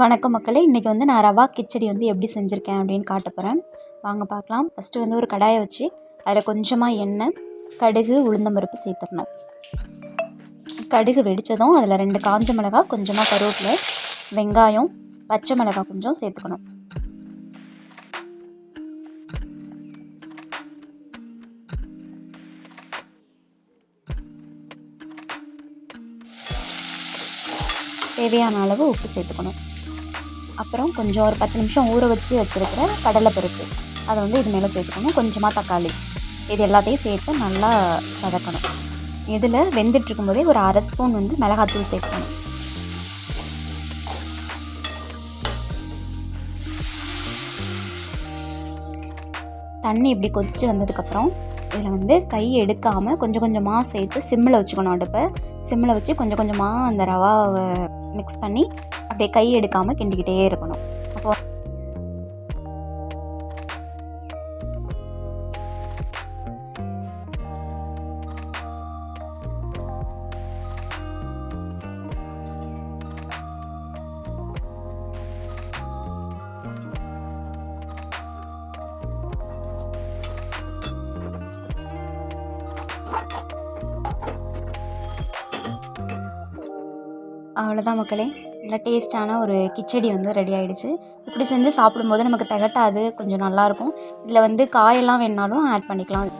வணக்கம் மக்களே. இன்றைக்கி வந்து நான் ரவா கிச்சடி வந்து எப்படி செஞ்சுருக்கேன் அப்படின்னு காட்ட போகிறேன். வாங்க பார்க்கலாம். ஃபஸ்ட்டு வந்து ஒரு கடாயை வச்சு அதில் கொஞ்சமாக எண்ணெய், கடுகு, உளுந்தம்பருப்பு சேர்த்துடணும். கடுகு வெடித்ததும் அதில் 2 காஞ்ச மிளகாய், கொஞ்சமாக கருவேப்பிலை, வெங்காயம், பச்சை மிளகாய் கொஞ்சம் சேர்த்துக்கணும். தேவையான அளவு உப்பு சேர்த்துக்கணும். அப்புறம் கொஞ்சம் ஒரு 10 நிமிஷம் ஊற வச்சு வச்சுருக்கிற கடலைப்பருப்பு அதை வந்து இது மேலே சேர்த்துக்கணும். கொஞ்சமாக தக்காளி, இது எல்லாத்தையும் சேர்த்து நல்லா வதக்கணும். இதில் வெந்துட்டுருக்கும் போதே ஒரு 1/2 ஸ்பூன் வந்து மிளகாத்தூள் சேர்த்துக்கணும். தண்ணி இப்படி கொதித்து வந்ததுக்கப்புறம் இதில் வந்து கை எடுக்காமல் கொஞ்சம் கொஞ்சமாக சேர்த்து சிம்மில் வச்சுக்கணும். அடுப்பை சிம்மில் வச்சு கொஞ்சம் கொஞ்சமாக அந்த ரவாவை மிக்ஸ் பண்ணி அப்படியே கை எடுக்காமல் கிண்டிக்கிட்டே இருக்கணும். அப்போ அவ்வளோதான் மக்களே, நல்லா டேஸ்ட்டான ஒரு கிச்சடி வந்து ரெடி ஆகிடுச்சு. இப்படி செஞ்சு சாப்பிடும்போது நமக்கு திகட்டாது, கொஞ்சம் நல்லாயிருக்கும். இதில் வந்து காயெல்லாம் வேணுனாலும் ஆட் பண்ணிக்கலாம்.